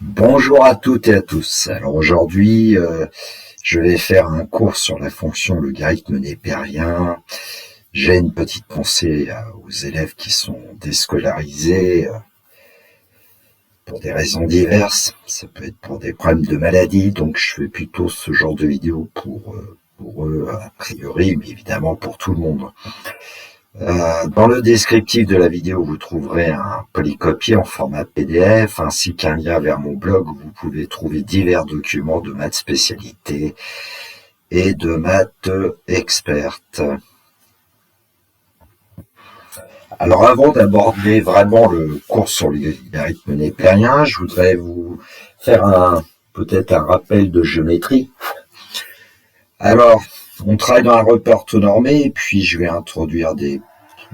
Bonjour à toutes et à tous. Alors aujourd'hui, je vais faire un cours sur la fonction logarithme népérien. J'ai une petite pensée aux élèves qui sont déscolarisés pour des raisons diverses. Ça peut être pour des problèmes de maladie, donc je fais plutôt ce genre de vidéo pour eux a priori, mais évidemment pour tout le monde. Dans le descriptif de la vidéo, vous trouverez un polycopier en format PDF ainsi qu'un lien vers mon blog où vous pouvez trouver divers documents de maths spécialité et de maths experte. Alors avant d'aborder vraiment le cours sur le logarithme népérien, je voudrais vous faire peut-être un rappel de géométrie. Alors, on travaille dans un repère orthonormé et puis je vais introduire des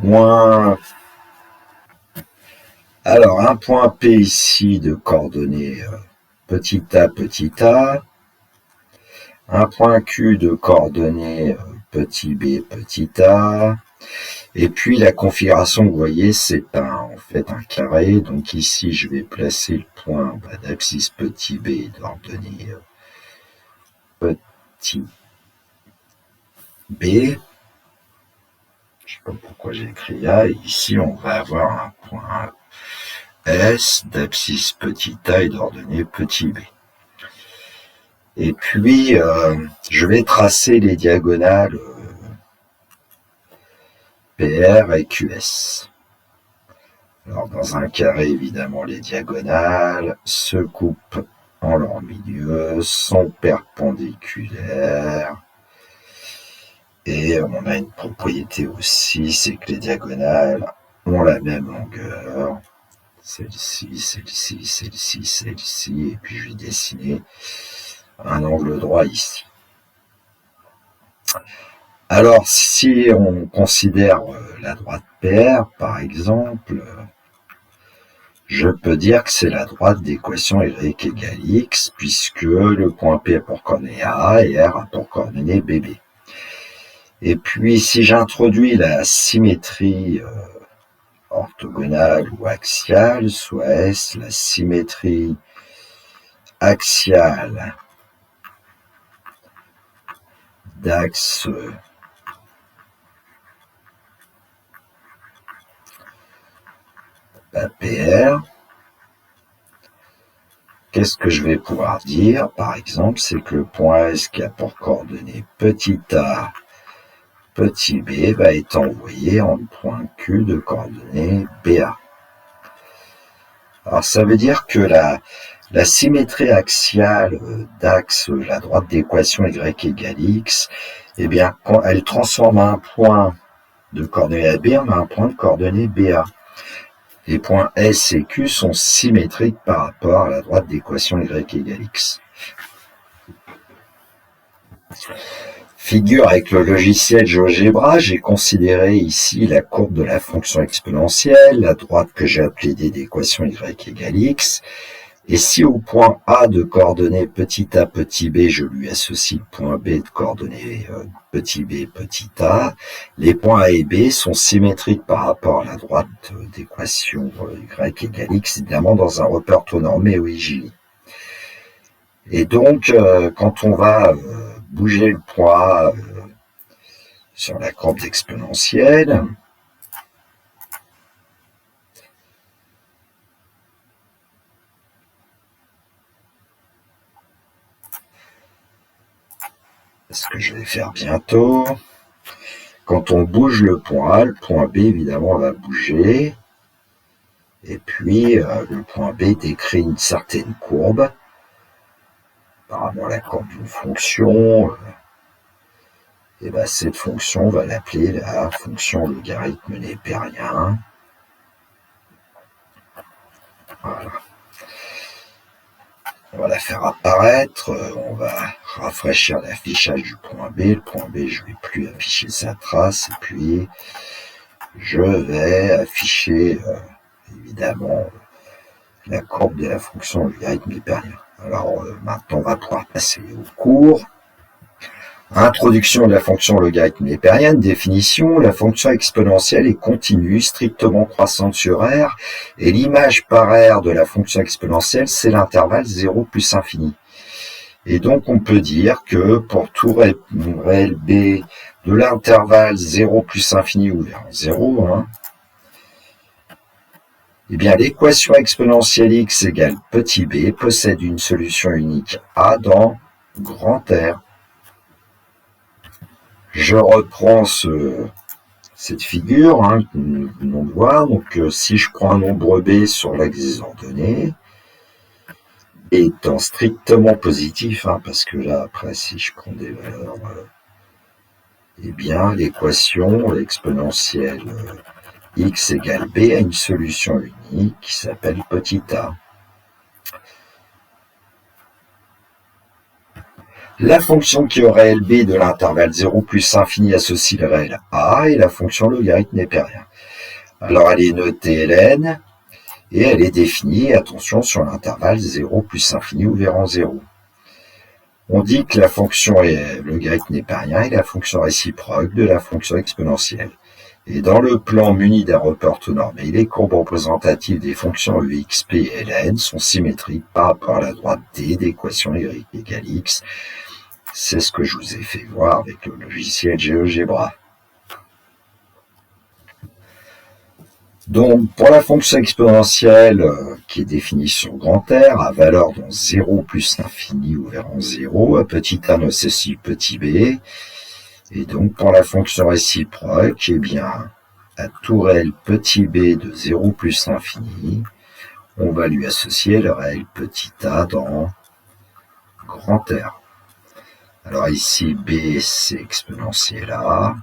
points. Alors, un point P ici de coordonnées petit a, un point Q de coordonnées petit b, petit a, et puis la configuration, vous voyez, c'est en fait un carré, donc ici je vais placer le point d'abscisse petit b d'ordonnée petit b, je ne sais pas pourquoi j'ai écrit A, et ici on va avoir un point S d'abscisse petit a et d'ordonnée petit b. Et puis, je vais tracer les diagonales PR et QS. Alors, dans un carré, évidemment, les diagonales se coupent en leur milieu, sont perpendiculaires. Et on a une propriété aussi, c'est que les diagonales ont la même longueur. Celle-ci, celle-ci, celle-ci, celle-ci. Et puis, je vais dessiner un angle droit ici. Alors, si on considère la droite PR, par exemple, je peux dire que c'est la droite d'équation y égale x, puisque le point P a pour coordonnée A et R a pour coordonnée BB. Et puis, si j'introduis la symétrie orthogonale ou axiale, soit S, la symétrie axiale d'axe PR, qu'est-ce que je vais pouvoir dire, par exemple, c'est que le point S qui a pour coordonnée petit a, petit b, va être envoyé en point Q de coordonnée BA. Alors ça veut dire que la symétrie axiale d'axe, la droite d'équation y égale x, eh bien, quand elle transforme un point de coordonnée AB en un point de coordonnée BA. Les points S et Q sont symétriques par rapport à la droite d'équation y égale x. Figure avec le logiciel GeoGebra, j'ai considéré ici la courbe de la fonction exponentielle, la droite que j'ai appelée d d'équation y égale x, et si au point A de coordonnées petit a, petit b, je lui associe le point B de coordonnées petit b, petit a, les points A et B sont symétriques par rapport à la droite d'équation y égale x, évidemment dans un repère orthonormé OIJ. Et donc, quand on va bouger le point A sur la courbe exponentielle, ce que je vais faire bientôt, quand on bouge le point A, le point B évidemment va bouger, et puis le point B décrit une certaine courbe, apparemment la courbe d'une fonction, et bien cette fonction, on va l'appeler la fonction logarithme népérien. Voilà. On va la faire apparaître, on va rafraîchir l'affichage du point B. Le point B, je ne vais plus afficher sa trace, et puis je vais afficher évidemment la courbe de la fonction logarithme népérien. Alors maintenant, on va pouvoir passer au cours. Introduction de la fonction logarithme népérienne. Définition. La fonction exponentielle est continue, strictement croissante sur R, et l'image par R de la fonction exponentielle, c'est l'intervalle 0 plus infini. Et donc, on peut dire que pour tout réel B de l'intervalle 0 plus infini ouvert en 0, eh bien, l'équation exponentielle x égale petit b possède une solution unique A dans grand R. Je reprends cette figure que nous venons de voir. Donc, si je prends un nombre b sur l'axe des ordonnées, étant strictement positif, parce que là, après, si je prends des valeurs, eh bien, l'équation exponentielle x égale b a une solution unique qui s'appelle petit a. La fonction qui aurait LB de l'intervalle 0 plus infini associe le réel a et la fonction logarithme népérien. Alors elle est notée ln et elle est définie, attention, sur l'intervalle 0 plus infini ouvert en 0. On dit que la fonction logarithme népérien est la fonction réciproque de la fonction exponentielle. Et dans le plan muni d'un repère orthonormé, les courbes représentatives des fonctions ex, p et ln sont symétriques par rapport à la droite D d'équation y égale x. C'est ce que je vous ai fait voir avec le logiciel GeoGebra. Donc, pour la fonction exponentielle qui est définie sur grand R, à valeur dans 0 plus l'infini ouvert en 0, à petit a associe petit b. Et donc, pour la fonction réciproque, eh bien, à tout réel petit b de 0 plus l'infini, on va lui associer le réel petit a dans grand R. Alors ici, b, c'est exponentiel a,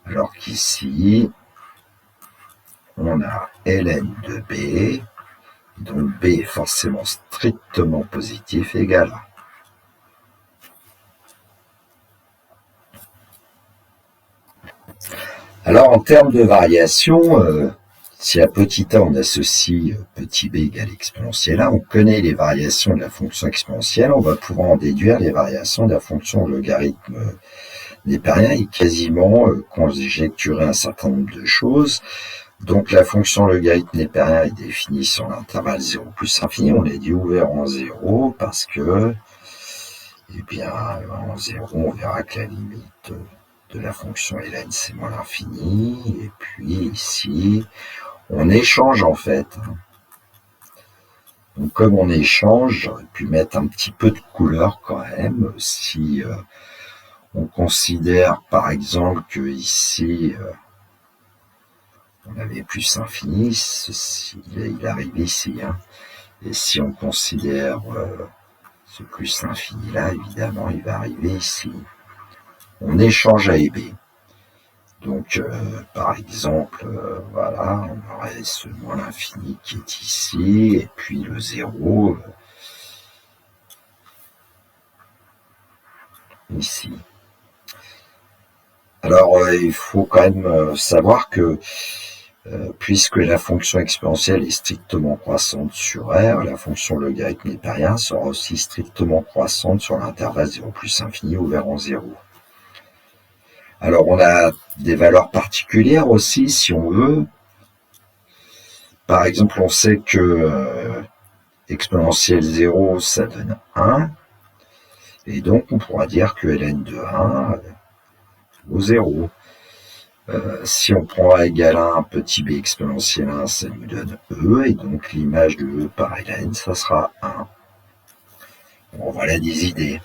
alors qu'ici, on a ln de b, donc b est forcément strictement positif égal a. Alors, en termes de variation, si à petit a on associe petit b égale exponentiel a, on connaît les variations de la fonction exponentielle, on va pouvoir en déduire les variations de la fonction logarithme népérien et quasiment conjecturer un certain nombre de choses. Donc la fonction logarithme népérien est définie sur l'intervalle 0 plus infini, on l'a dit ouvert en 0 parce que, eh bien, en 0, on verra que la limite de la fonction ln c'est moins l'infini, et puis ici, on échange en fait. Donc comme on échange, j'aurais pu mettre un petit peu de couleur quand même, si on considère par exemple que ici, on avait plus infini, il arrive ici, et si on considère ce plus infini là, évidemment, il va arriver ici. On échange A et B. Donc, par exemple, voilà, on aurait ce moins l'infini qui est ici, et puis le 0 ici. Alors, il faut quand même savoir que puisque la fonction exponentielle est strictement croissante sur R, la fonction logarithme népérien sera aussi strictement croissante sur l'intervalle 0 plus infini ouvert en 0. Alors, on a des valeurs particulières aussi, si on veut. Par exemple, on sait que exponentielle 0, ça donne 1. Et donc, on pourra dire que ln de 1 vaut 0. Si on prend a égale 1, petit b exponentielle 1, ça nous donne e. Et donc, l'image de e par ln, ça sera 1. Bon, voilà des idées.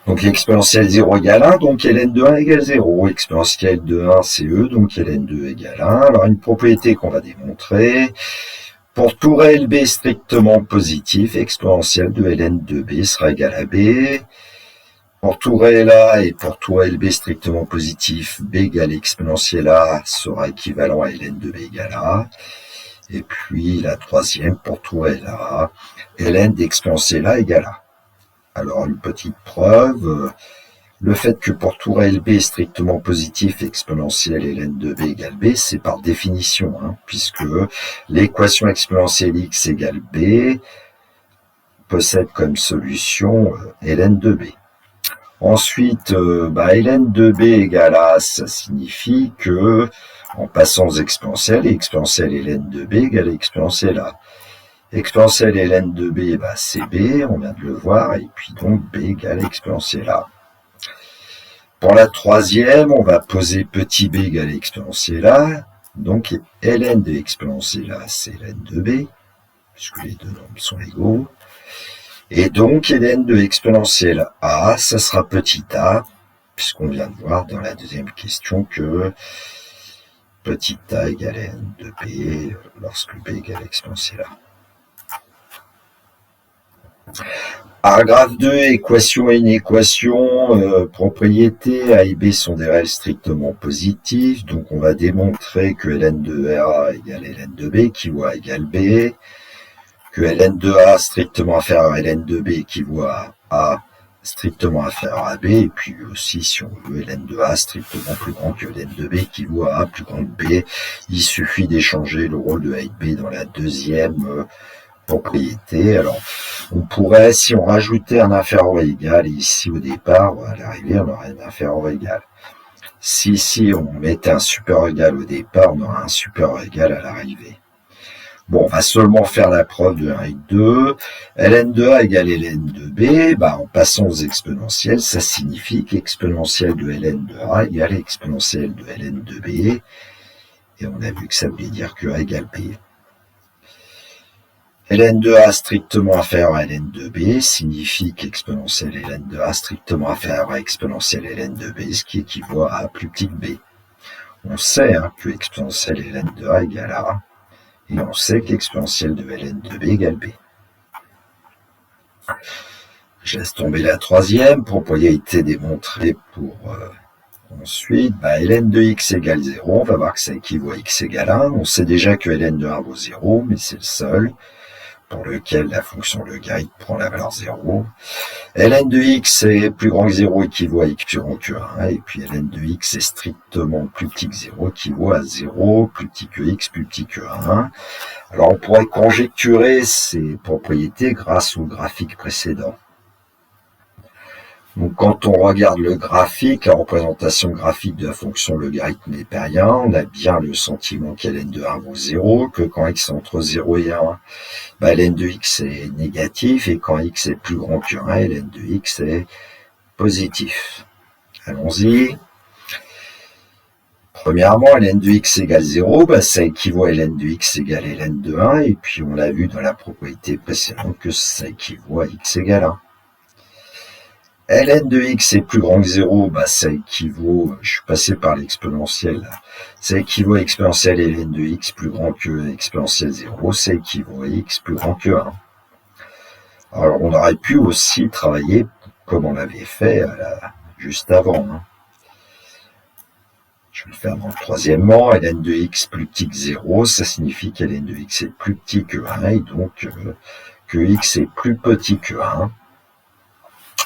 Donc l'exponentielle 0 égale 1, donc ln de 1 égale 0. Exponentielle de 1, c'est e, donc ln de 2 égale 1. Alors une propriété qu'on va démontrer. Pour tout réel b strictement positif, exponentielle de ln de b sera égale à b. Pour tout réel a et pour tout réel b strictement positif, b égale exponentielle a sera équivalent à ln de b égale a. Et puis la troisième, pour tout réel a, ln d'exponentielle a égale a. Alors, une petite preuve, le fait que pour tout réel b strictement positif, exponentielle ln de b égale b, c'est par définition, puisque l'équation exponentielle x égale b possède comme solution ln de b. Ensuite, ln de b égale a, ça signifie que, en passant aux exponentielles, exponentielle ln de b égale exponentielle a. Exponentielle ln de b, c'est b, on vient de le voir, et puis donc b égale exponentielle a. Pour la troisième, on va poser petit b égale exponentielle a, donc ln de exponentielle a, c'est ln de b, puisque les deux nombres sont égaux. Et donc, ln de exponentielle a, ça sera petit a, puisqu'on vient de voir dans la deuxième question que petit a égale n de b lorsque b égale exponentielle a. Paragraphe 2, équation et inéquation, propriété a et b sont des réels strictement positifs, donc on va démontrer que ln de a égale ln de b, qui vaut a égale b, que ln de a strictement inférieur à ln de b équivaut à a strictement inférieur à b, et puis aussi, si on veut, ln de a strictement plus grand que ln de b équivaut à a plus grand que b. Il suffit d'échanger le rôle de a et de b dans la deuxième propriété. Alors, on pourrait, si on rajoutait un inférieur ou égal, et ici au départ, à l'arrivée, on aurait un inférieur ou égal. Si ici on mettait un supérieur égal au départ, on aurait un supérieur égal à l'arrivée. Bon, on va seulement faire la preuve de 1 et 2. ln de a égale ln de b, en passant aux exponentielles, ça signifie qu'exponentielle de ln de a égale exponentielle de ln de b. Et on a vu que ça voulait dire que a égale b. ln de a strictement inférieur à ln de b signifie qu'exponentielle ln de a strictement inférieur à exponentielle ln de b, ce qui équivaut à a plus petit que b. On sait que exponentielle ln de a égale a. Et on sait qu'exponentielle de ln de b égale b. Je laisse tomber la troisième, propriété démontrée pour ensuite, ln de x égale 0, on va voir que ça équivaut à x égale 1. On sait déjà que ln de 1 vaut 0, mais c'est le seul pour lequel la fonction logarithme prend la valeur 0. ln de x est plus grand que 0 équivaut à x plus grand que 1, et puis ln de x est strictement plus petit que 0 équivaut à 0 plus petit que x plus petit que 1. Alors on pourrait conjecturer ces propriétés grâce au graphique précédent. Donc quand on regarde le graphique, la représentation graphique de la fonction logarithme népérien, on a bien le sentiment qu'ln de 1 vaut 0, que quand x est entre 0 et 1, ln de x est négatif, et quand x est plus grand que 1, ln de x est positif. Allons-y. Premièrement, ln de x égale 0, ça équivaut à ln de x égale ln de 1, et puis on l'a vu dans la propriété précédente que ça équivaut à x égale 1. ln de x est plus grand que 0, ça équivaut, je suis passé par l'exponentielle, ça équivaut à exponentielle ln de x plus grand que exponentielle 0, ça équivaut à x plus grand que 1. Alors on aurait pu aussi travailler comme on l'avait fait juste avant. Je vais le faire dans le troisièmement, ln de x plus petit que 0, ça signifie que ln de x est plus petit que 1, et donc que x est plus petit que 1.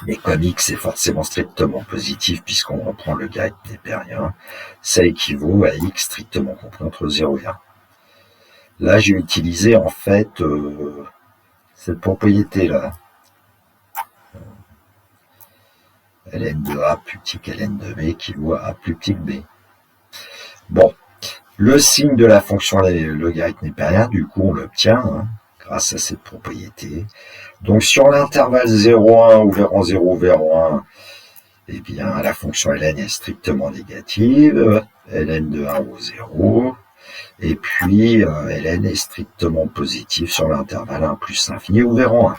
Mais comme x est forcément strictement positif, puisqu'on reprend le logarithme népérien, ça équivaut à x strictement compris entre 0 et 1. Là, j'ai utilisé en fait cette propriété-là. ln de a plus petit que ln de b équivaut à a plus petit que b. Bon, le signe de la fonction logarithme népérien, du coup, on l'obtient grâce à cette propriété. Donc, sur l'intervalle 0,1 ouvrant 0 ouvrant 1, la fonction ln est strictement négative, ln de 1 vaut 0, et puis ln est strictement positif sur l'intervalle 1 plus infini ouvrant 1.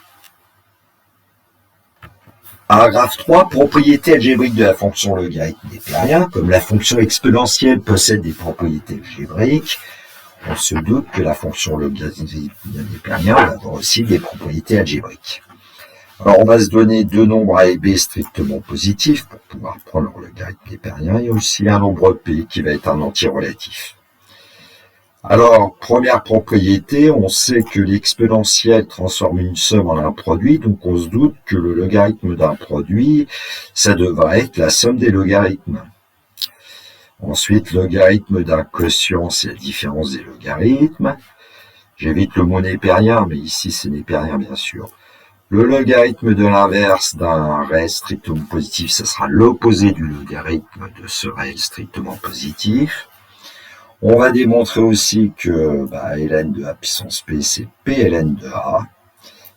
Paragraphe 3, propriété algébrique de la fonction logarithme népérien. Comme la fonction exponentielle possède des propriétés algébriques, on se doute que la fonction logarithme népérien va avoir aussi des propriétés algébriques. Alors on va se donner deux nombres a et b strictement positifs pour pouvoir prendre le logarithme népérien, et aussi un nombre p qui va être un entier relatif. Alors, première propriété, on sait que l'exponentielle transforme une somme en un produit, donc on se doute que le logarithme d'un produit, ça devrait être la somme des logarithmes. Ensuite, logarithme d'un quotient, c'est la différence des logarithmes. J'évite le mot népérien, mais ici c'est népérien bien sûr. Le logarithme de l'inverse d'un réel strictement positif, ce sera l'opposé du logarithme de ce réel strictement positif. On va démontrer aussi que ln de a puissance p, c'est p ln de a.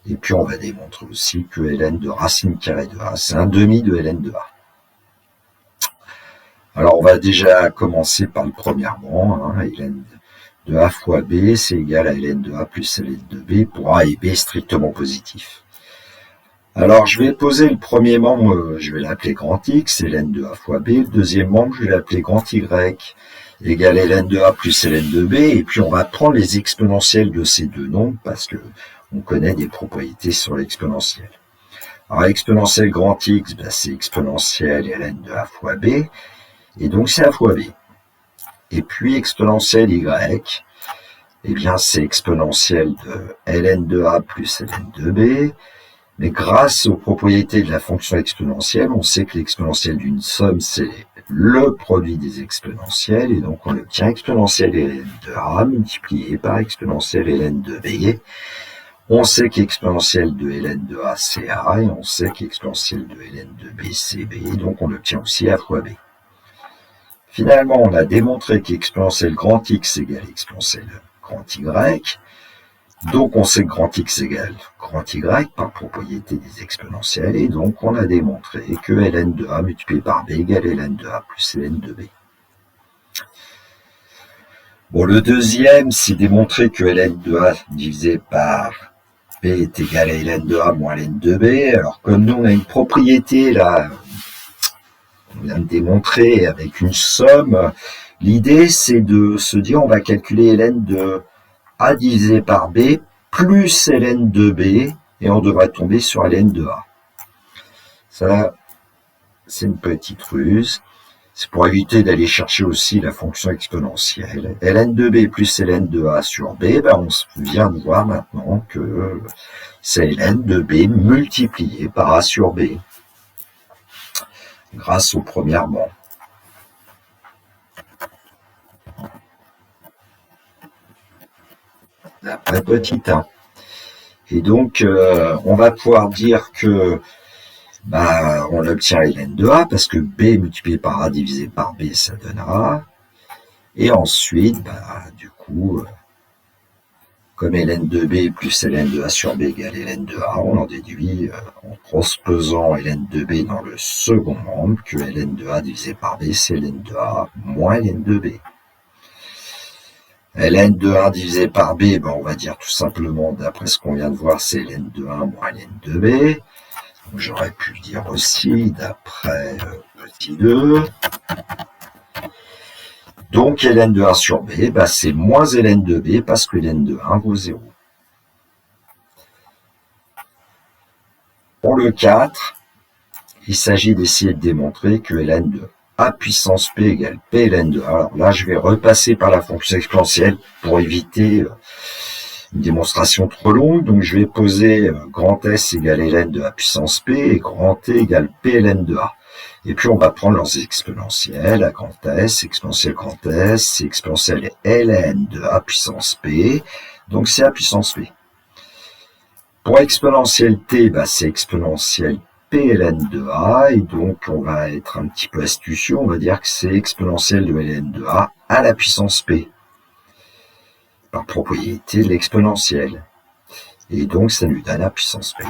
Et puis on va démontrer aussi que ln de racine carrée de a, c'est un demi de ln de a. Alors on va déjà commencer par le premièrement, ln de a fois b, c'est égal à ln de a plus ln de b pour a et b strictement positifs. Alors je vais poser le premier membre, je vais l'appeler grand X, ln de a fois b. Le deuxième membre, je vais l'appeler grand Y, égal ln de a plus ln de b. Et puis on va prendre les exponentielles de ces deux nombres parce que on connaît des propriétés sur l'exponentielle. Alors exponentielle grand X, c'est exponentielle ln de a fois b. Et donc c'est a fois b. Et puis exponentielle Y, eh bien c'est exponentielle de ln de a plus ln de b. Mais grâce aux propriétés de la fonction exponentielle, on sait que l'exponentielle d'une somme, c'est le produit des exponentielles, et donc on obtient exponentielle ln de a multiplié par exponentielle ln de b. On sait qu'exponentielle de ln de a, c'est a, et on sait qu'exponentielle de ln de b, c'est b, donc on obtient aussi a fois b. Finalement, on a démontré qu'exponentielle grand X égale exponentielle grand Y. Donc on sait que grand X égale grand Y par propriété des exponentielles, et donc on a démontré que ln de a multiplié par b égale ln de a plus ln de b. Bon, le deuxième, c'est démontrer que ln de a divisé par b est égal à ln de a moins ln de b. Alors comme nous on a une propriété là, on vient de démontrer avec une somme, l'idée c'est de se dire on va calculer ln de a divisé par b plus ln de b, et on devrait tomber sur ln de a. Ça, c'est une petite ruse. C'est pour éviter d'aller chercher aussi la fonction exponentielle. ln de b plus ln de a sur b, on vient de voir maintenant que c'est ln de b multiplié par a sur b, grâce au premièrement. Après petit 1. Et donc, on va pouvoir dire que on obtient ln de a, parce que b multiplié par a divisé par b, ça donne a. Et ensuite, du coup, comme ln de b plus ln de a sur b égale ln de a, on en déduit, en transposant ln de b dans le second membre, que ln de a divisé par b, c'est ln de a moins ln de b. ln de 1 divisé par b, on va dire tout simplement, d'après ce qu'on vient de voir, c'est ln de 1 moins ln de b. J'aurais pu le dire aussi d'après petit 2. Donc ln de 1 sur b, c'est moins ln de b parce que ln de 1 vaut 0. Pour le 4, il s'agit d'essayer de démontrer que ln de a puissance p égale p ln de a. Alors là, je vais repasser par la fonction exponentielle pour éviter une démonstration trop longue. Donc je vais poser grand S égale ln de a puissance p et grand T égale p ln de a. Et puis on va prendre leurs exponentielles à grand S, exponentielle grand S, exponentielle ln de a puissance p. Donc c'est a puissance p. Pour exponentielle t, c'est exponentielle p ln de a, et donc on va être un petit peu astucieux, on va dire que c'est exponentielle de ln de a à la puissance p, par propriété de l'exponentielle. Et donc ça lui donne a puissance p.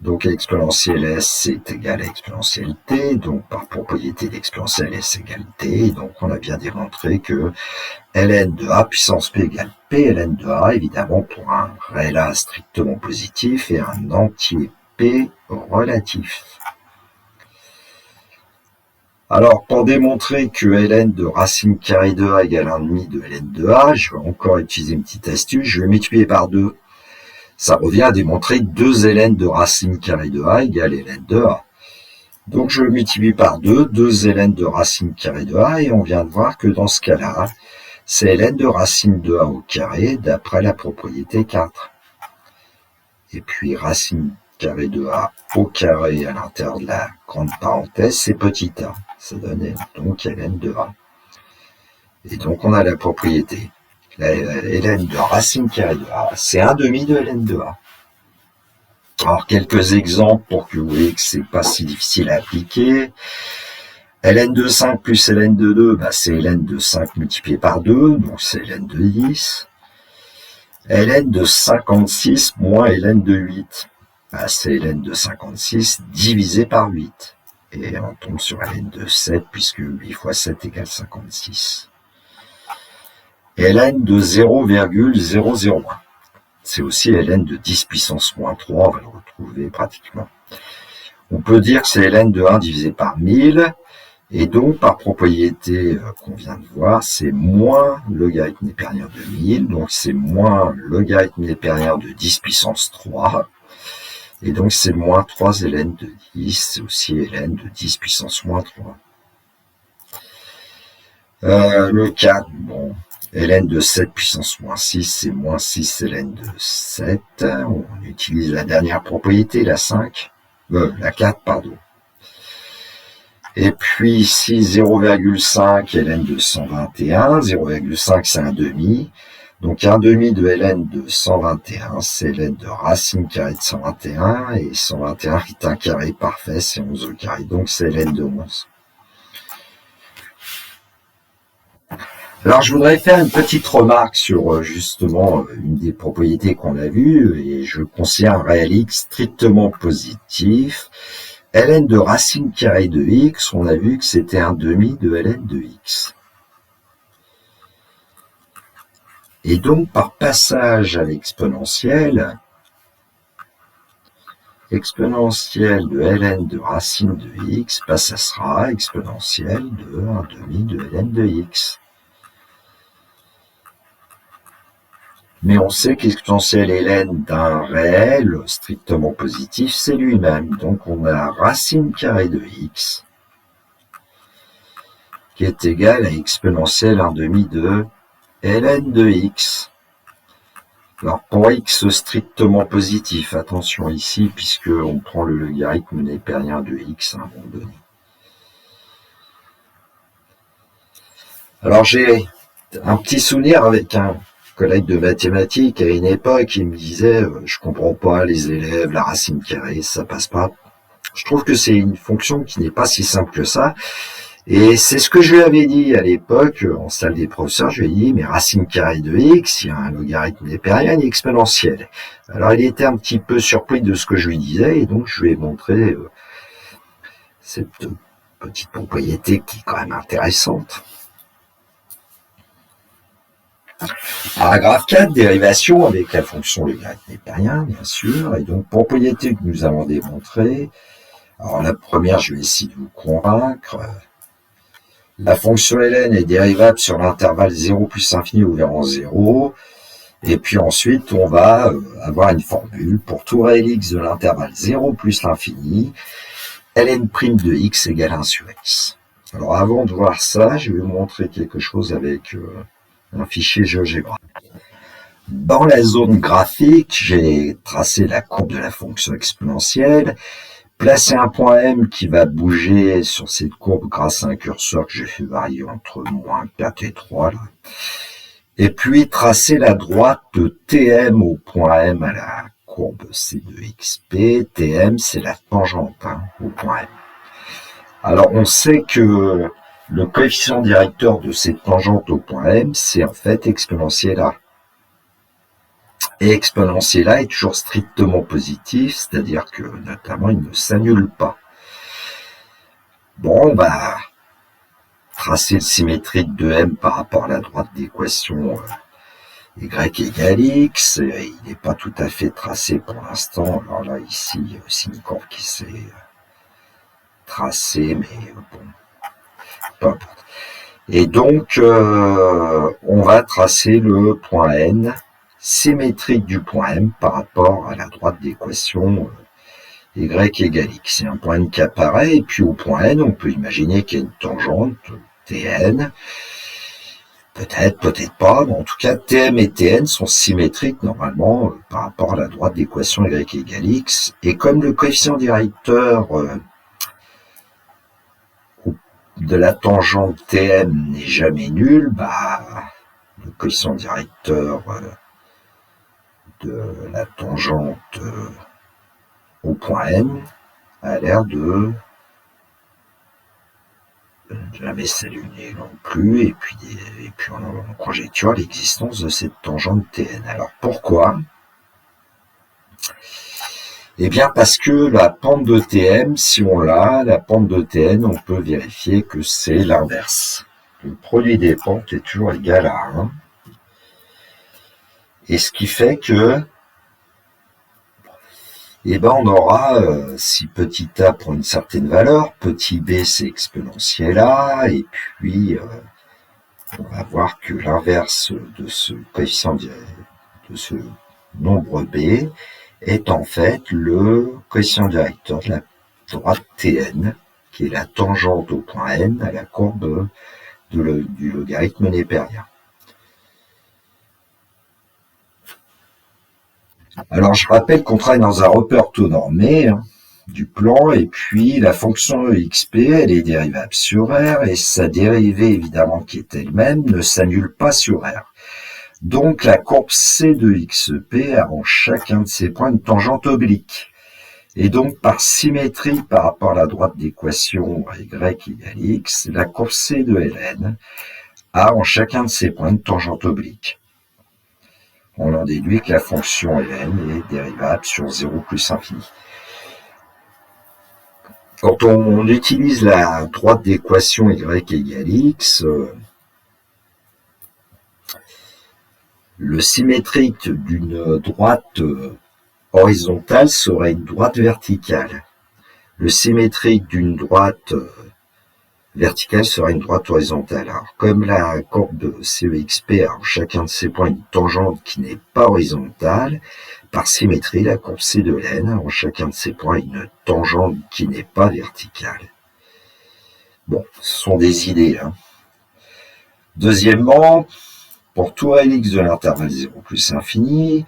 Donc exponentielle s est égal à exponentielle t, donc par propriété d'exponentielle s égale t, et donc on a bien démontré que ln de a puissance p égale p ln de a, évidemment pour un réel a strictement positif et un entier p relatif. Alors, pour démontrer que ln de racine carrée de a égale 1,5 de ln de a, je vais encore utiliser une petite astuce, je vais multiplier par 2. Ça revient à démontrer 2 ln de racine carrée de a égale ln de a. Donc je multiplie par 2, 2 ln de racine carrée de a, et on vient de voir que dans ce cas-là, c'est ln de racine de a au carré, d'après la propriété 4. Et puis racine carré de a au carré à l'intérieur de la grande parenthèse, c'est petit a. Ça donne donc ln de a. Et donc on a la propriété. La ln de racine carrée de a, c'est 1,5 de ln de a. Alors, quelques exemples pour que vous voyez que c'est pas si difficile à appliquer. ln de 5 plus ln de 2, c'est ln de 5 multiplié par 2, donc c'est ln de 10. ln de 56 moins ln de 8, c'est ln de 56 divisé par 8. Et on tombe sur ln de 7, puisque 8 fois 7 égale 56. ln de 0,001. C'est aussi ln de 10 puissance moins 3, on va le retrouver pratiquement. On peut dire que c'est ln de 1 divisé par 1000, et donc par propriété qu'on vient de voir, c'est moins logarithme népérien de 1000, donc c'est moins logarithme népérien de 10 puissance 3, et donc c'est moins 3 ln de 10, c'est aussi ln de 10 puissance moins 3. Le 4, bon, ln de 7 puissance moins 6, c'est moins 6 ln de 7. On utilise la dernière propriété, la 5. La 4, pardon. Et puis ici, 0,5 ln de 121. 0,5, c'est un demi. Donc un demi de ln de 121, c'est ln de racine carrée de 121. Et 121 est un carré parfait, c'est 11 au carré. Donc c'est ln de 11. Alors, je voudrais faire une petite remarque sur justement une des propriétés qu'on a vues, et je considère un réel x strictement positif. ln de racine carrée de x, on a vu que c'était un demi de ln de x. Et donc, par passage à l'exponentielle, de ln de racine de x, ça sera exponentielle de 1 demi de ln de x. Mais on sait qu'exponentielle ln d'un réel strictement positif, c'est lui-même. Donc on a racine carrée de x qui est égale à exponentielle 1 demi de ln de x. Alors pour x strictement positif, attention ici, puisque on prend le logarithme népérien de x à un moment donné. Alors j'ai un petit souvenir avec un collègue de mathématiques à une époque, il me disait je comprends pas les élèves, la racine carrée, ça passe pas. Je trouve que c'est une fonction qui n'est pas si simple que ça, et c'est ce que je lui avais dit à l'époque en salle des professeurs. Je lui ai dit mais racine carrée de x, il y a un logarithme népérien exponentiel. Alors il était un petit peu surpris de ce que je lui disais, et donc je lui ai montré cette petite propriété qui est quand même intéressante. Paragraphe 4, dérivation avec la fonction logarithme népérien, bien sûr, et donc propriété que nous avons démontrée. Alors la première, je vais essayer de vous convaincre. La fonction ln est dérivable sur l'intervalle 0 plus infini ouvert en 0, et puis ensuite on va avoir une formule pour tout réel x de l'intervalle 0 plus l'infini, ln' de x égale 1 sur x. Alors avant de voir ça, je vais vous montrer quelque chose avec un fichier GeoGebra. Dans la zone graphique, j'ai tracé la courbe de la fonction exponentielle, placé un point M qui va bouger sur cette courbe grâce à un curseur que j'ai fait varier entre moins 4 et 3, là. Et puis tracer la droite de TM au point M à la courbe C de XP. TM, c'est la tangente au point M. Alors on sait que le coefficient directeur de cette tangente au point M, c'est en fait exponentielle A. Et exponentielle A est toujours strictement positif, c'est-à-dire que notamment il ne s'annule pas. Bon, on va tracer le symétrique de M par rapport à la droite d'équation y égale x. Il n'est pas tout à fait tracé pour l'instant. Alors là, ici, il y a aussi une courbe qui s'est tracée, mais bon, peu importe. Et donc, on va tracer le point N symétrique du point M par rapport à la droite d'équation y égale x. C'est un point N qui apparaît, et puis au point N, on peut imaginer qu'il y a une tangente Tn. Peut-être, peut-être pas, mais en tout cas, Tm et Tn sont symétriques normalement par rapport à la droite d'équation y égale x. Et comme le coefficient directeur de la tangente Tm n'est jamais nul, le coefficient directeur de la tangente au point n a l'air de jamais s'allumer non plus, et puis on conjecture l'existence de cette tangente Tn. Alors pourquoi? Eh bien parce que la pente de Tm, si on l'a, la pente de Tn, on peut vérifier que c'est l'inverse. Le produit des pentes est toujours égal à 1. Et ce qui fait que, eh ben on aura, si petit a prend une certaine valeur, petit b c'est exponentiel a, et puis on va voir que l'inverse de ce coefficient de ce nombre b est en fait le coefficient directeur de la droite Tn, qui est la tangente au point n à la courbe du logarithme népérien. Alors je rappelle qu'on travaille dans un repère orthonormé du plan, et puis la fonction exp, elle est dérivable sur R, et sa dérivée évidemment qui est elle-même ne s'annule pas sur R. Donc la courbe C de xp a en chacun de ses points une tangente oblique. Et donc par symétrie par rapport à la droite d'équation y égale x, la courbe C de Ln a en chacun de ses points une tangente oblique. On en déduit que la fonction Ln est dérivable sur 0 plus infini. Quand on utilise la droite d'équation y égale x, le symétrique d'une droite horizontale serait une droite verticale. Le symétrique d'une droite verticale serait une droite horizontale. Alors, comme la courbe de CEXP a en chacun de ses points une tangente qui n'est pas horizontale, par symétrie, la courbe C de Ln a en chacun de ses points une tangente qui n'est pas verticale. Bon, ce sont des idées. Deuxièmement, pour tout Lx de l'intervalle 0 plus infini,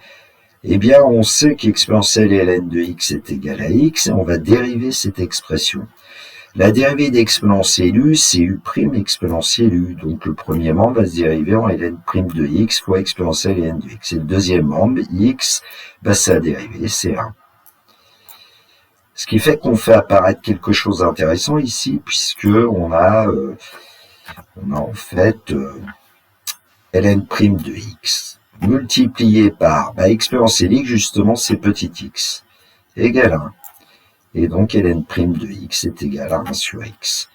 eh bien, on sait qu'exponentielle Ln de x est égale à x, et on va dériver cette expression. La dérivée d'exponentielle u, c'est u' exponentielle u. Donc, le premier membre va se dériver en ln' de x fois exponentielle ln de x. Et le deuxième membre, x, sa dérivée, c'est 1. Ce qui fait qu'on fait apparaître quelque chose d'intéressant ici, puisque on a en fait ln' de x multiplié par exponentielle x, justement, c'est petit x, égale 1. Et donc ln' de x est égal à 1 sur x.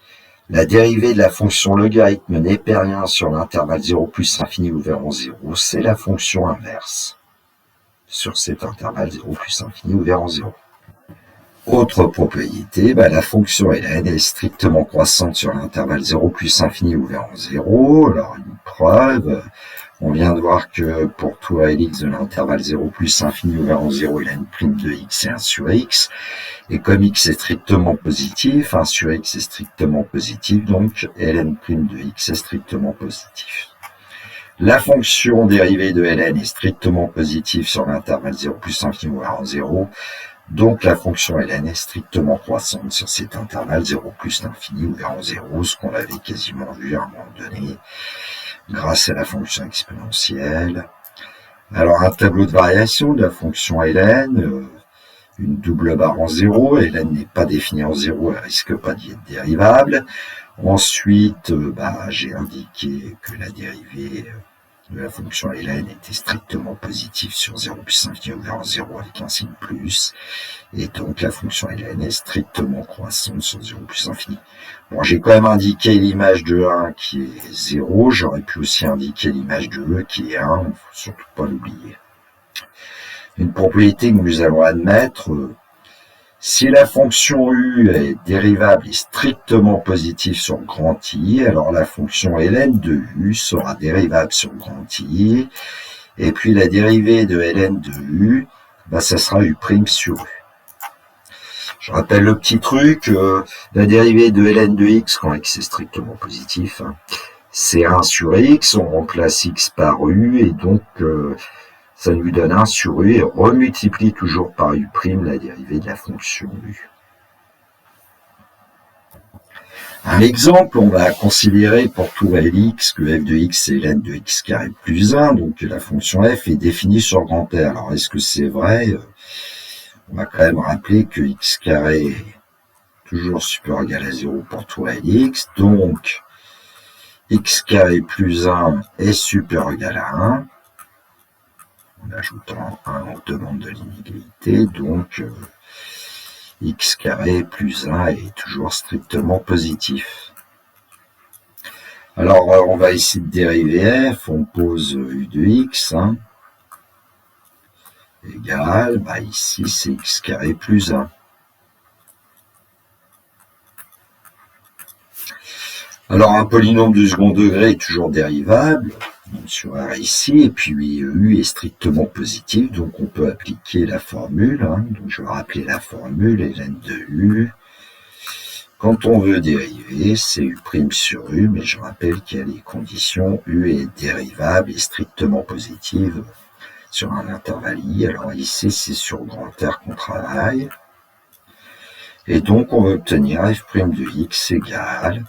La dérivée de la fonction logarithme népérien sur l'intervalle 0 plus infini ouvert en 0, c'est la fonction inverse sur cet intervalle 0 plus infini ouvert en 0. Autre propriété, la fonction ln est strictement croissante sur l'intervalle 0 plus infini ouvert en 0. Alors une preuve, on vient de voir que pour tout Lx de l'intervalle 0 plus infini ouvert en 0, ln' de x est 1 sur x. Et comme x est strictement positif, 1 sur x est strictement positif, donc ln' de x est strictement positif. La fonction dérivée de ln est strictement positive sur l'intervalle 0 plus infini ouvert en 0. Donc la fonction ln est strictement croissante sur cet intervalle 0 plus l'infini ouvert en 0, ce qu'on avait quasiment vu à un moment donné, grâce à la fonction exponentielle. Alors un tableau de variation de la fonction ln, une double barre en 0, ln n'est pas définie en 0, elle risque pas d'y être dérivable. Ensuite, j'ai indiqué que la dérivée de la fonction ln était strictement positive sur 0 plus infini ouvert en 0 avec un signe plus, et donc la fonction ln est strictement croissante sur 0 plus infini. Bon, j'ai quand même indiqué l'image de 1 qui est 0, j'aurais pu aussi indiquer l'image de E qui est 1, il ne faut surtout pas l'oublier. Une propriété que nous allons admettre, si la fonction u est dérivable et strictement positive sur grand I, alors la fonction ln de u sera dérivable sur grand I, et puis la dérivée de ln de u, ça sera u' sur u. Je rappelle le petit truc, la dérivée de ln de x, quand x est strictement positif, c'est 1 sur x, on remplace x par u, et donc ça nous donne 1 sur u, et remultiplie toujours par u' la dérivée de la fonction u. Un exemple, on va considérer pour tout Lx que f de x c'est ln de x carré plus 1, donc la fonction f est définie sur grand R. Alors est-ce que c'est vrai? on va quand même rappeler que x carré est toujours supérieur ou égal à 0 pour tout réel x, donc x carré plus 1 est supérieur ou égal à 1, en ajoutant 1 en demande de l'inégalité, donc x carré plus 1 est toujours strictement positif. Alors, on va essayer de dériver f, on pose u de x, égale, ici c'est x carré plus 1. Alors, un polynôme de second degré est toujours dérivable, sur R ici, et puis u est strictement positif, donc on peut appliquer la formule, donc je vais rappeler la formule, ln de u. Quand on veut dériver, c'est u' sur u, mais je rappelle qu'il y a les conditions, u est dérivable et strictement positive sur un intervalle i. Alors ici, c'est sur grand R qu'on travaille. Et donc, on va obtenir f' de x égale.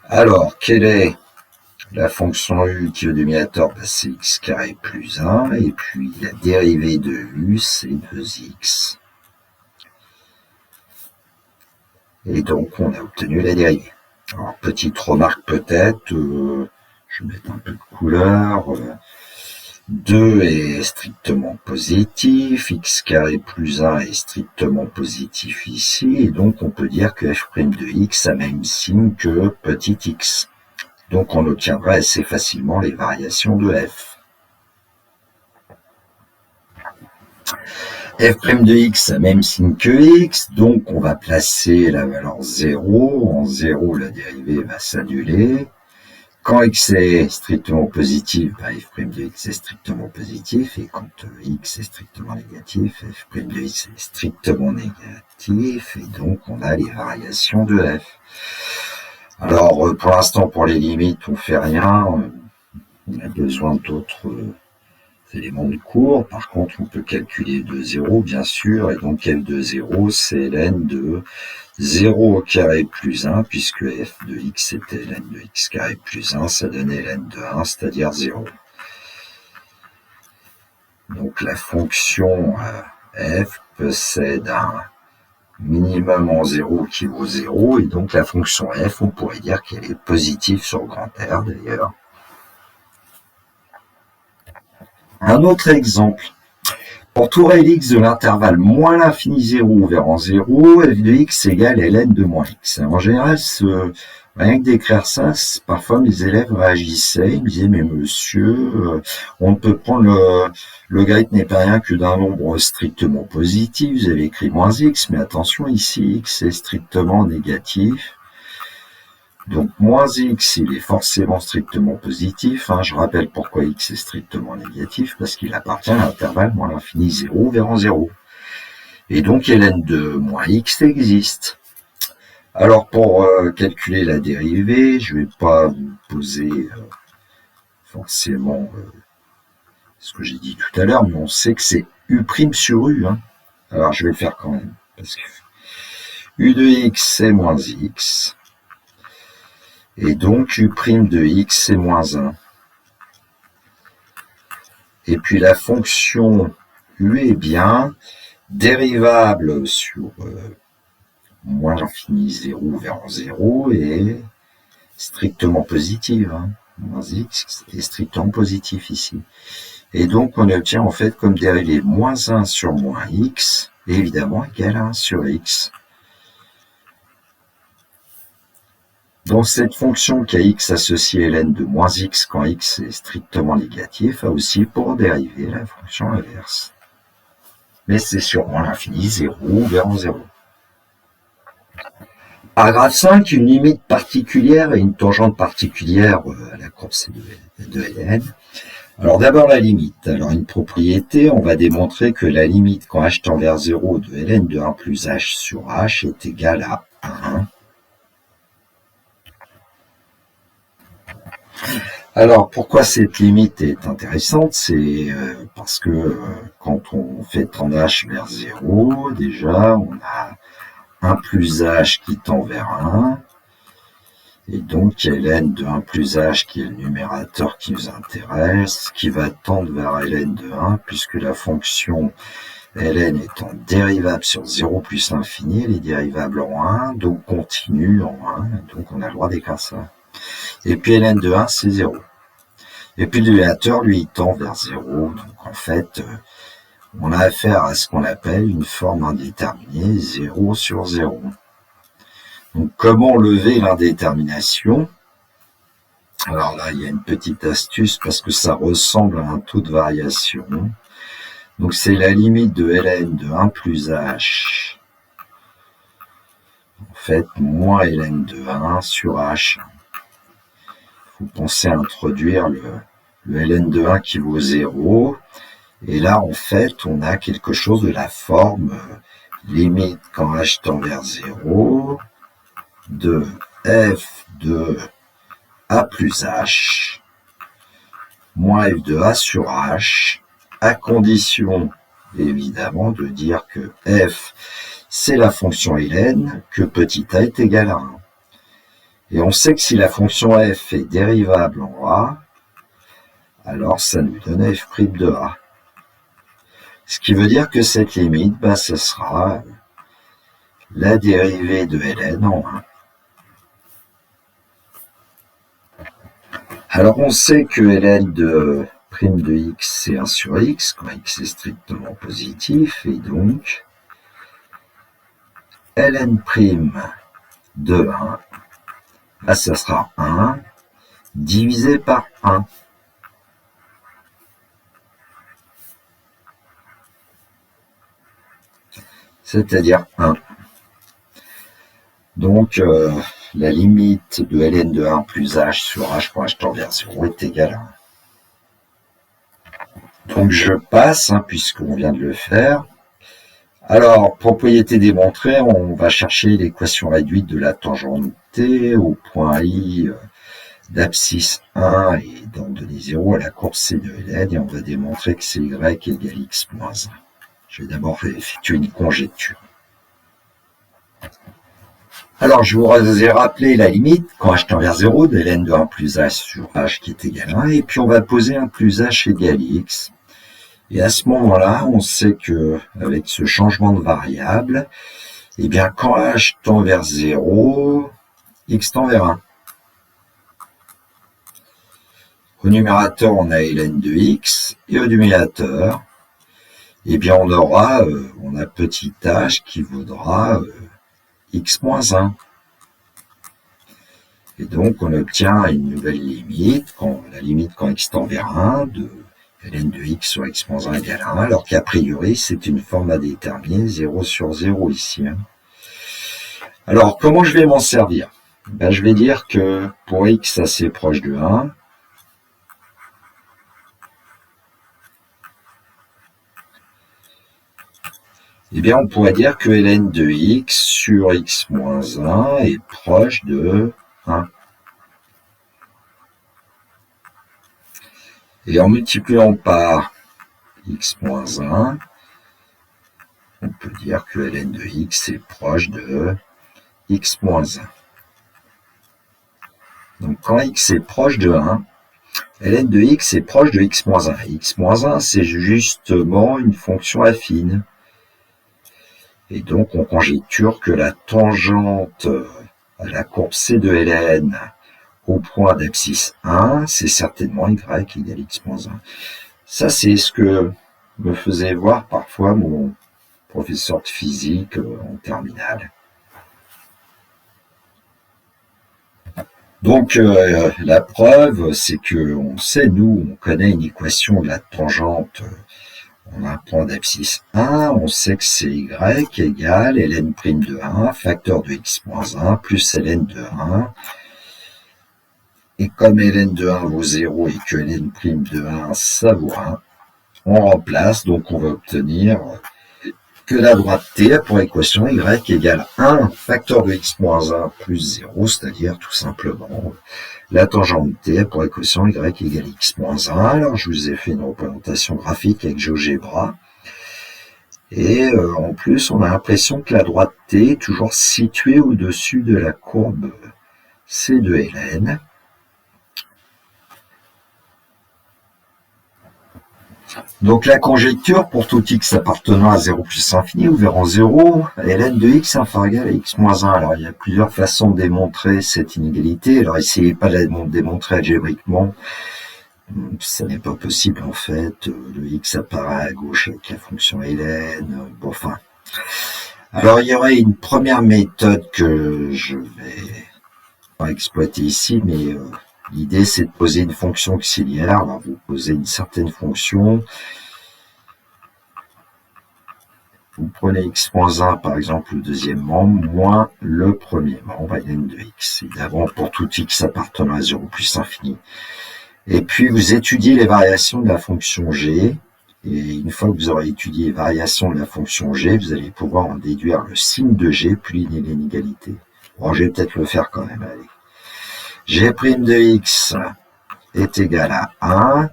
Alors, quelle est la fonction u qui est au demi-dénominateur? C'est x carré plus 1, et puis la dérivée de u, c'est 2x. Et donc, on a obtenu la dérivée. Alors, petite remarque peut-être, je vais mettre un peu de couleur. 2 est strictement positif, x carré plus 1 est strictement positif ici, et donc on peut dire que f' de x a même signe que petit x. Donc on obtiendra assez facilement les variations de f. f' de x a même signe que x, donc on va placer la valeur 0. En 0, la dérivée va s'annuler. Quand x est strictement positif, f' de x est strictement positif, et quand x est strictement négatif, f' de x est strictement négatif, et donc on a les variations de f. Alors, pour l'instant, pour les limites, on fait rien. On a besoin d'autres éléments de cours. Par contre, on peut calculer de 0, bien sûr. Et donc, f de 0, c'est ln de 0 au carré plus 1, puisque f de x était ln de x carré plus 1. Ça donnait ln de 1, c'est-à-dire 0. Donc, la fonction f possède un minimum en 0 qui vaut 0, et donc la fonction f, on pourrait dire qu'elle est positive sur grand R d'ailleurs. Un autre exemple. Pour tout réel x de l'intervalle moins l'infini 0 ouvert en 0, f de x égale ln de moins x. En général, rien que d'écrire ça, parfois mes élèves réagissaient, ils me disaient, mais monsieur, on ne peut prendre le logarithme n'est pas rien que d'un nombre strictement positif, vous avez écrit moins x, mais attention, ici, x est strictement négatif. Donc, moins x, il est forcément strictement positif. Je rappelle pourquoi x est strictement négatif, parce qu'il appartient à l'intervalle moins l'infini 0 vers en 0. Et donc, ln de moins x existe. Alors, pour calculer la dérivée, je ne vais pas vous poser forcément ce que j'ai dit tout à l'heure, mais on sait que c'est u' sur u. Alors, je vais le faire quand même, parce que u de x, c'est moins x. Et donc, u' de x, c'est moins 1. Et puis, la fonction u est bien dérivable sur moins l'infini 0 vers 0 et strictement positive. Moins x est strictement positif ici. Et donc, on obtient en fait comme dérivée moins 1 sur moins x, et évidemment égal à 1 sur x. Donc, cette fonction qui a x associé ln de moins x quand x est strictement négatif a aussi pour dérivée la fonction inverse. Mais c'est sur moins l'infini 0 vers 0. Paragraphe 5, une limite particulière et une tangente particulière à la courbe C de ln. Alors d'abord la limite. Alors une propriété, on va démontrer que la limite quand h tend vers 0 de ln de 1 plus h sur h est égale à 1. Alors, pourquoi cette limite est intéressante? C'est parce que quand on fait tendre h vers 0, déjà, on a 1 plus h qui tend vers 1, et donc ln de 1 plus h qui est le numérateur qui nous intéresse, qui va tendre vers ln de 1, puisque la fonction ln étant dérivable sur 0 plus l'infini, elle est dérivable en 1, donc continue en 1, donc on a le droit d'écrire ça. Et puis ln de 1, c'est 0. Et puis le dénominateur, lui, il tend vers 0, donc en fait, on a affaire à ce qu'on appelle une forme indéterminée, 0 sur 0. Donc comment lever l'indétermination? Alors là, il y a une petite astuce parce que ça ressemble à un taux de variation. Donc c'est la limite de ln de 1 plus h, en fait, moins ln de 1 sur h. Vous pensez à introduire le ln de 1 qui vaut 0. Et là, en fait, on a quelque chose de la forme limite quand h tend vers 0 de f de a plus h moins f de a sur h, à condition, évidemment, de dire que f, c'est la fonction ln, que petit a est égal à 1. Et on sait que si la fonction f est dérivable en a, alors ça nous donne f' de a. Ce qui veut dire que cette limite, ce sera la dérivée de ln en 1. Alors on sait que ln de prime de x, c'est 1 sur x, quand x est strictement positif, et donc ln' de 1, ça sera 1 divisé par 1. C'est-à-dire 1. Donc, la limite de ln de 1 plus h sur h quand h tend vers 0 est égale à 1. Donc, je passe, puisqu'on vient de le faire. Alors, propriété démontrée, on va chercher l'équation réduite de la tangente t au point i d'abscisse 1 et d'ordonnée 0 à la courbe c de ln, et on va démontrer que c'est y égale x moins 1. Je vais d'abord effectuer une conjecture. Alors, je vous ai rappelé la limite, quand h tend vers 0, de ln de 1 plus h sur h qui est égal à 1, et puis on va poser 1 plus h égale x. Et à ce moment-là, on sait que avec ce changement de variable, eh bien, quand h tend vers 0, x tend vers 1. Au numérateur, on a ln de x, et au dénominateur, eh bien, on a petit h qui vaudra x moins 1. Et donc, on obtient une nouvelle limite, la limite quand x tend vers 1, de ln de x sur x moins 1 égale 1, alors qu'a priori, c'est une forme indéterminée, 0 sur 0 ici. Alors, comment je vais m'en servir? Je vais dire que pour x assez proche de 1, eh bien, on pourrait dire que ln de x sur x moins 1 est proche de 1. Et en multipliant par x moins 1, on peut dire que ln de x est proche de x moins 1. Donc, quand x est proche de 1, ln de x est proche de x moins 1. X moins 1, c'est justement une fonction affine. Et donc, on conjecture que la tangente à la courbe C de ln au point d'abscisse 1, c'est certainement y égale x moins 1. Ça, c'est ce que me faisait voir parfois mon professeur de physique en terminale. Donc, la preuve, c'est que on sait, nous, on connaît une équation de la tangente. On a un point d'abscisse 1, on sait que c'est y égale ln' de 1, facteur de x moins 1, plus ln de 1. Et comme ln de 1 vaut 0 et que ln' de 1, ça vaut 1, on remplace, donc on va obtenir que la droite t a pour équation y égale 1 facteur de x moins 1 plus 0, c'est-à-dire tout simplement la tangente t a pour équation y égale x moins 1. Alors je vous ai fait une représentation graphique avec GeoGebra. Et en plus, on a l'impression que la droite t est toujours située au-dessus de la courbe C de ln. Donc la conjecture, pour tout x appartenant à 0 plus infini, ouvrant 0, ln de x inférieur ou égal à x moins 1. Alors il y a plusieurs façons de démontrer cette inégalité. Alors essayez pas de la démontrer algébriquement. Ça n'est pas possible en fait. Le x apparaît à gauche avec la fonction ln. Bon, enfin. Alors il y aurait une première méthode que je vais pas exploiter ici, mais l'idée c'est de poser une fonction auxiliaire. Alors vous posez une certaine fonction. Vous prenez x-1 par exemple le deuxième membre, moins le premier membre, ln de x. Évidemment pour tout x appartenant à 0 plus infini. Et puis vous étudiez les variations de la fonction g. Et une fois que vous aurez étudié les variations de la fonction g, vous allez pouvoir en déduire le signe de g plus l'inégalité. Bon, je vais peut-être le faire quand même, allez. G' de x est égal à 1,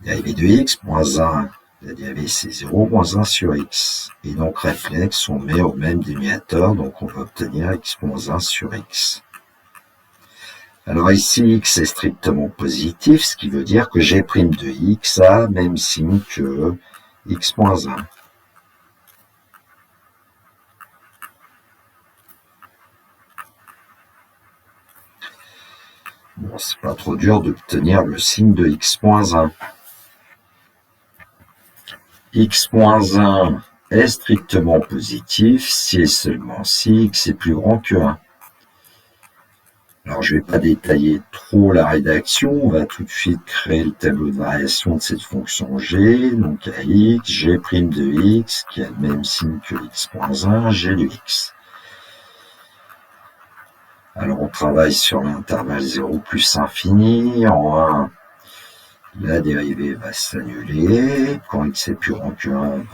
dérivé de x, moins 1, la dérivée c'est 0, moins 1 sur x. Et donc réflexe, on met au même dénominateur, donc on va obtenir x moins 1 sur x. Alors ici, x est strictement positif, ce qui veut dire que g' de x a même signe que x moins 1. Bon, c'est pas trop dur d'obtenir le signe de x moins 1. X moins 1 est strictement positif si et seulement si x est plus grand que 1. Alors, je ne vais pas détailler trop la rédaction. On va tout de suite créer le tableau de variation de cette fonction g. Donc, à x, g' de x, qui a le même signe que x moins 1, g de x. Alors, on travaille sur l'intervalle 0 plus infini. En 1, la dérivée va s'annuler. Quand x est plus grand que 1,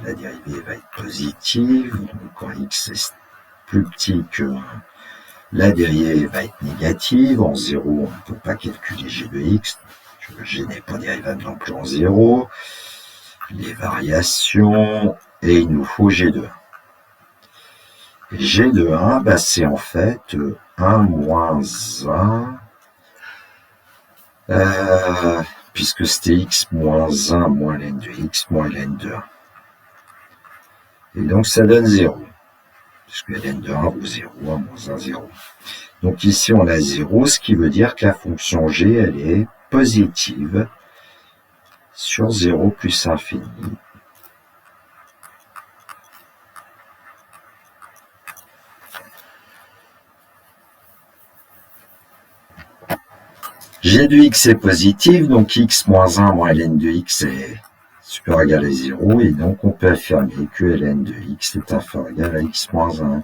la dérivée va être positive. Donc, quand x est plus petit que 1, la dérivée va être négative. En 0, on ne peut pas calculer g de x. G n'est pas dérivable non plus en 0. Les variations, et il nous faut g de 1. Et g de 1, c'est en fait 1 moins 1, puisque c'était x moins 1 moins ln de x moins ln de 1. Et donc ça donne 0. Puisque ln de 1 vaut 0, 1 moins 1, 0. Donc ici, on a 0, ce qui veut dire que la fonction g, elle est positive sur 0 plus infini. G de x est positif, donc x moins 1 moins ln de x est supérieur ou égal à 0, et donc on peut affirmer que ln de x est inférieur ou égal à x moins 1.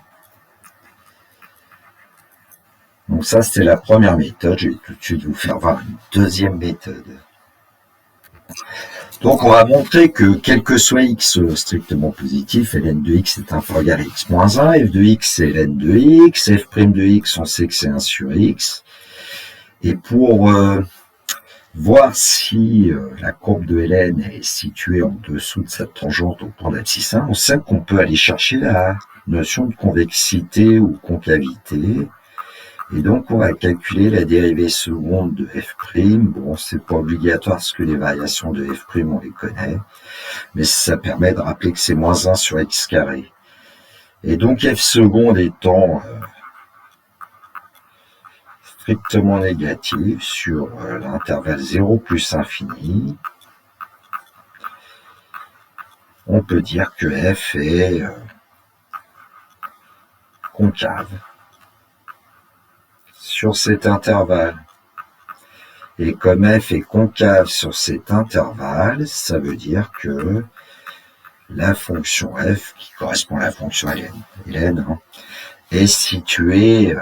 Donc ça, c'était la première méthode. Je vais tout de suite vous faire voir une deuxième méthode. Donc on va montrer que quel que soit x strictement positif, ln de x est inférieur ou égal à x moins 1, f de x c'est ln de x, f' de x on sait que c'est 1 sur x. Et pour voir si la courbe de ln est située en dessous de sa tangente au point d'abscisse 1, on sait qu'on peut aller chercher la notion de convexité ou concavité. Et donc, on va calculer la dérivée seconde de f'. Bon, c'est pas obligatoire parce que les variations de f', on les connaît. Mais ça permet de rappeler que c'est moins 1 sur x carré. Et donc, f seconde étant strictement négative sur l'intervalle 0 plus infini, on peut dire que f est concave sur cet intervalle. Et comme f est concave sur cet intervalle, ça veut dire que la fonction f, qui correspond à la fonction ln, est située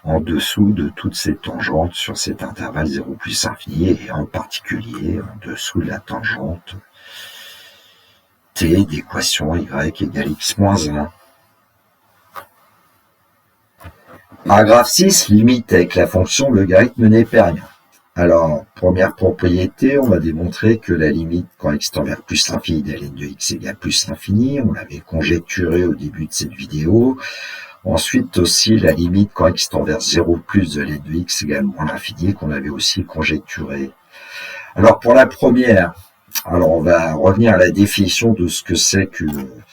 en dessous de toutes ces tangentes sur cet intervalle 0 plus infini, et en particulier en dessous de la tangente t d'équation y égale x moins 1. Paragraphe 6, limite avec la fonction logarithme népérien. Alors, première propriété, on va démontrer que la limite quand x tend vers plus l'infini de ln de x égale plus l'infini, on l'avait conjecturé au début de cette vidéo. Ensuite aussi la limite quand x tend vers 0 plus de ln de x égale moins l'infini, qu'on avait aussi conjecturé. Alors pour la première, Alors, on va revenir à la définition de ce que c'est qu'une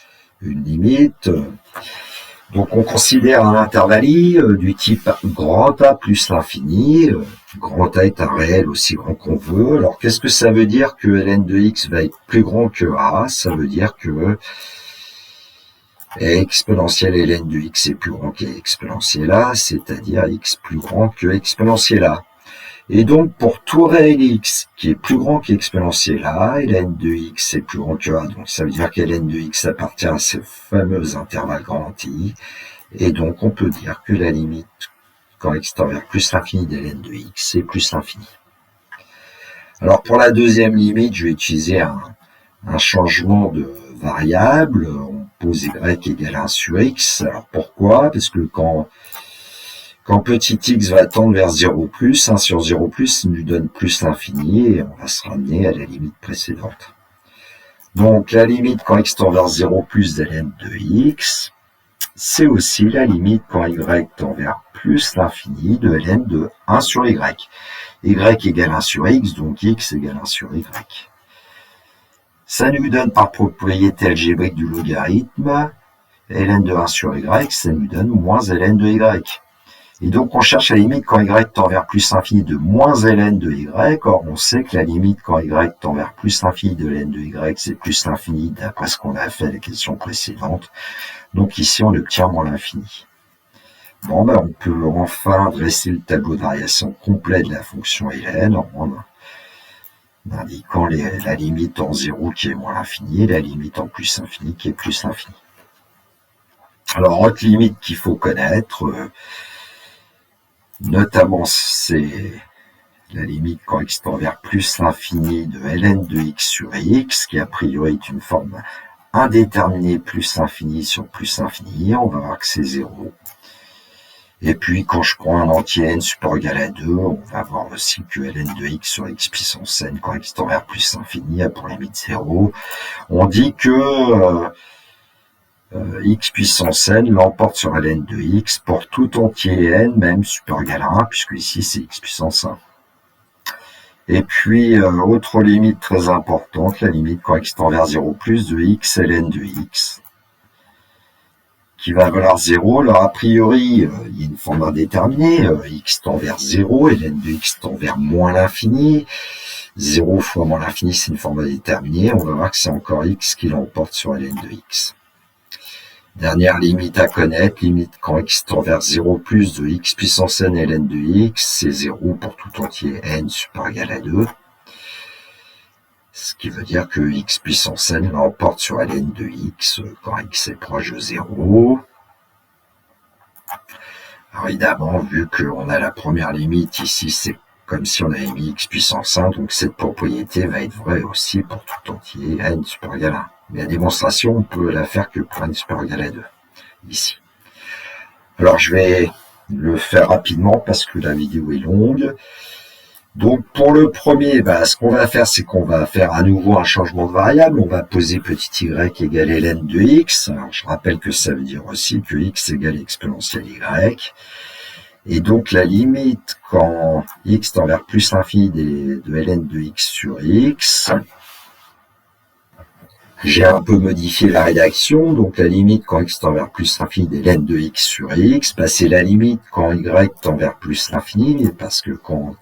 limite. Donc, on considère un intervalle I du type grand A plus l'infini. Grand A est un réel aussi grand qu'on veut. Alors, qu'est-ce que ça veut dire que ln de x va être plus grand que A? Ça veut dire que exponentielle ln de x est plus grand qu'exponentielle A, c'est-à-dire x plus grand que exponentielle A. Et donc, pour tout réel x qui est plus grand qu'exponentielle A, ln de x est plus grand que A. Donc, ça veut dire que ln de x appartient à ce fameux intervalle grand I. Et donc, on peut dire que la limite, quand x tend vers plus l'infini de ln de x, c'est plus l'infini. Alors, pour la deuxième limite, je vais utiliser un changement de variable. On pose y égale 1 sur x. Alors, pourquoi? Parce que quand petit x va tendre vers 0 plus, 1 sur 0 plus nous donne plus l'infini et on va se ramener à la limite précédente. Donc la limite quand x tend vers 0 plus de ln de x, c'est aussi la limite quand y tend vers plus l'infini de ln de 1 sur y. Y égale 1 sur x, donc x égale 1 sur y. Ça nous donne par propriété algébrique du logarithme, ln de 1 sur y, ça nous donne moins ln de y. Et donc, on cherche la limite quand y tend vers plus l'infini de moins ln de y. Or, on sait que la limite quand y tend vers plus l'infini de ln de y, c'est plus l'infini d'après ce qu'on a fait à la question précédente. Donc ici, on obtient moins l'infini. Bon, ben, on peut enfin dresser le tableau de variation complet de la fonction ln en indiquant la limite en 0 qui est moins l'infini et la limite en plus infini qui est plus l'infini. Alors, autre limite qu'il faut connaître, notamment, c'est la limite quand x tend vers plus l'infini de ln de x sur x, qui a priori est une forme indéterminée plus l'infini sur plus l'infini. On va voir que c'est 0. Et puis, quand je prends un entier n support égal à 2, on va voir aussi que ln de x sur x puissance n, quand x tend vers plus l'infini, a pour limite 0. On dit que x puissance n l'emporte sur ln de x pour tout entier n, même supérieur égal à 1, puisque ici c'est x puissance 1. Et puis, autre limite très importante, la limite quand x tend vers 0 plus de x ln de x, qui va valoir 0. Alors, a priori, il y a une forme indéterminée, x tend vers 0, ln de x tend vers moins l'infini. 0 fois moins l'infini, c'est une forme indéterminée. On va voir que c'est encore x qui l'emporte sur ln de x. Dernière limite à connaître, limite quand x tend vers 0 plus de x puissance n ln de x, c'est 0 pour tout entier n supérieur égal à 2. Ce qui veut dire que x puissance n l'emporte sur ln de x quand x est proche de 0. Alors évidemment, vu qu'on a la première limite ici, c'est comme si on avait mis x puissance 1, donc cette propriété va être vraie aussi pour tout entier n supérieur égal à 1. Mais la démonstration, on peut la faire que pour n supérieur égal à 2, ici. Alors, je vais le faire rapidement parce que la vidéo est longue. Donc, pour le premier, ce qu'on va faire, c'est qu'on va faire à nouveau un changement de variable. On va poser petit y égale ln de x. Alors, je rappelle que ça veut dire aussi que x égale exponentielle y. Et donc, la limite quand x tend vers plus l'infini de ln de x sur x, j'ai un peu modifié la rédaction, donc la limite quand x tend vers plus l'infini de ln de x sur x, c'est la limite quand y tend vers plus l'infini, parce que quand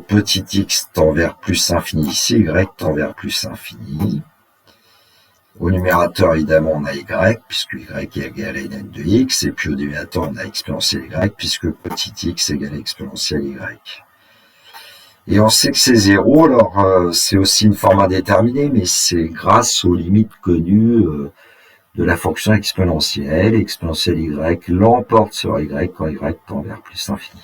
petit x tend vers plus l'infini ici, y tend vers plus l'infini. Au numérateur, évidemment, on a y, puisque y est égal à ln de x, et puis au dénominateur, on a exponentielle y, puisque petit x égale exponentielle y. Et on sait que c'est 0, alors c'est aussi une forme indéterminée, mais c'est grâce aux limites connues de la fonction exponentielle. Exponentielle y l'emporte sur y quand y tend vers plus l'infini.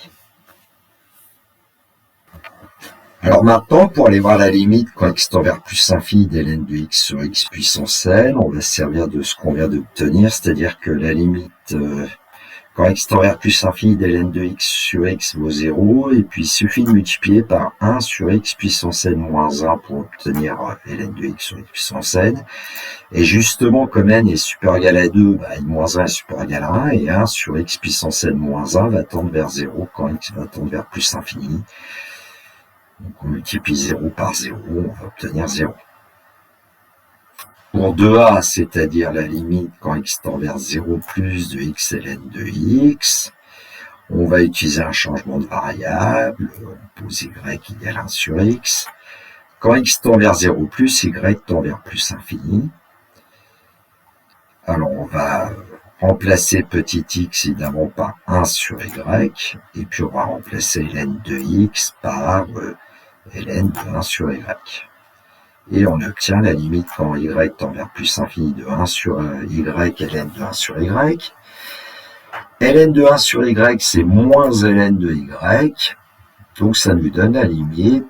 Alors maintenant, pour aller voir la limite quand x tend vers plus l'infini de ln de x sur x puissance n, on va se servir de ce qu'on vient d'obtenir, c'est-à-dire que la limite quand x tend vers plus l'infini de ln de x sur x vaut 0, et puis il suffit de multiplier par 1 sur x puissance n moins 1 pour obtenir ln de x sur x puissance n. Et justement, comme n est supérieur égal à 2, moins 1 est supérieur égal à 1, et 1 sur x puissance n moins 1 va tendre vers 0 quand x va tendre vers plus l'infini. Donc on multiplie 0 par 0, on va obtenir 0. Pour 2a, c'est-à-dire la limite quand x tend vers 0 plus de x ln de x, on va utiliser un changement de variable, on pose y égale 1 sur x. Quand x tend vers 0 plus, y tend vers plus infini. Alors on va remplacer petit x évidemment par 1 sur y, et puis on va remplacer ln de x par ln de 1 sur y. Et on obtient la limite quand y tend vers plus infini de 1 sur y, ln de 1 sur y. ln de 1 sur y, c'est moins ln de y, donc ça nous donne la limite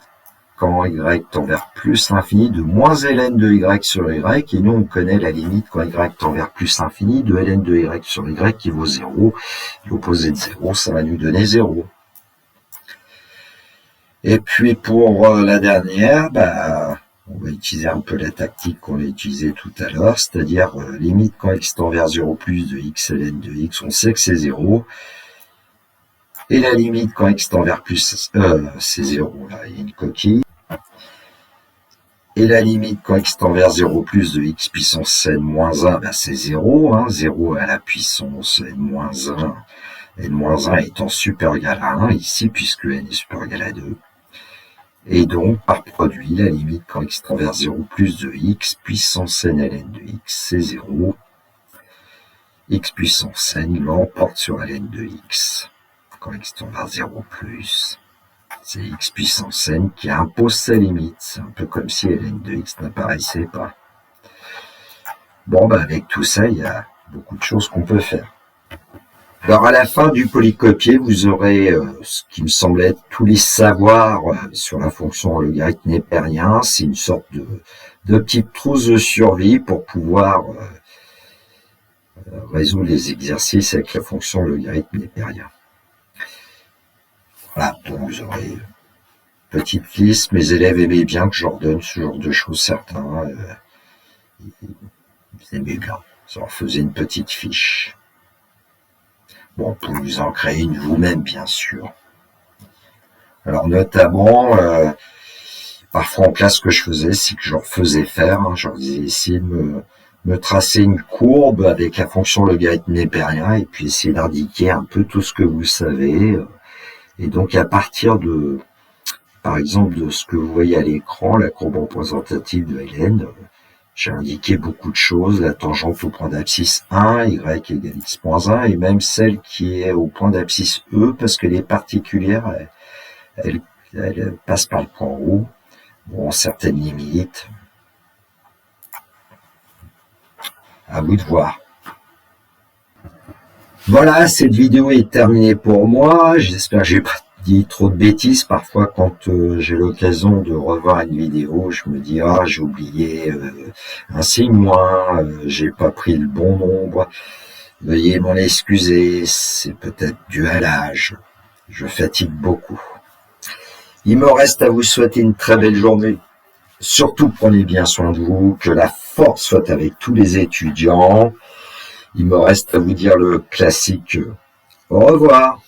quand y tend vers plus l'infini de moins ln de y sur y, et nous on connaît la limite quand y tend vers plus l'infini de ln de y sur y qui vaut 0, l'opposé de 0, ça va nous donner 0. Et puis pour la dernière, on va utiliser un peu la tactique qu'on a utilisée tout à l'heure, c'est-à-dire limite quand x tend vers 0 plus de x ln de x, on sait que c'est 0, et la limite quand x tend vers plus, c'est 0, là il y a une coquille, et la limite quand x tend vers 0 plus de x puissance n moins 1, c'est 0, 0 à la puissance n moins 1, n-1 étant supérieur égal à 1 ici, puisque n est supérieur égal à 2. Et donc, par produit, la limite quand x tend vers 0 plus de x puissance n ln de x, c'est 0. X puissance n l'emporte sur ln de x. Quand x tend vers 0 plus, c'est x puissance n qui impose sa limite. C'est un peu comme si ln de x n'apparaissait pas. Bon, avec tout ça, il y a beaucoup de choses qu'on peut faire. Alors, à la fin du polycopier, vous aurez ce qui me semble être tous les savoirs sur la fonction logarithme népérien. C'est une sorte de petite trousse de survie pour pouvoir résoudre les exercices avec la fonction logarithme népérien. Voilà, donc vous aurez une petite liste. Mes élèves aimaient bien que je leur donne ce genre de choses, certains. Ils aimaient bien. Ça leur faisait une petite fiche. Bon, vous pouvez vous en créer une vous-même, bien sûr. Alors, notamment, parfois en classe, ce que je faisais, c'est que je leur faisais faire, je leur disais, essayez de me tracer une courbe avec la fonction logarithme népérien, et puis essayer d'indiquer un peu tout ce que vous savez. Et donc, à partir de, par exemple, de ce que vous voyez à l'écran, la courbe représentative de ln, j'ai indiqué beaucoup de choses, la tangente au point d'abscisse 1, y égale x moins 1, et même celle qui est au point d'abscisse E, parce qu'elle est particulière, elle passe par le point haut, bon, certaines limites. À vous de voir. Voilà, cette vidéo est terminée pour moi. J'espère que j'ai pas dit trop de bêtises. Parfois, quand j'ai l'occasion de revoir une vidéo, je me dis j'ai oublié un signe moins, j'ai pas pris le bon nombre. Veuillez m'en excuser, c'est peut-être dû à l'âge. Je fatigue beaucoup. Il me reste à vous souhaiter une très belle journée. Surtout, prenez bien soin de vous, que la force soit avec tous les étudiants. Il me reste à vous dire le classique. Au revoir.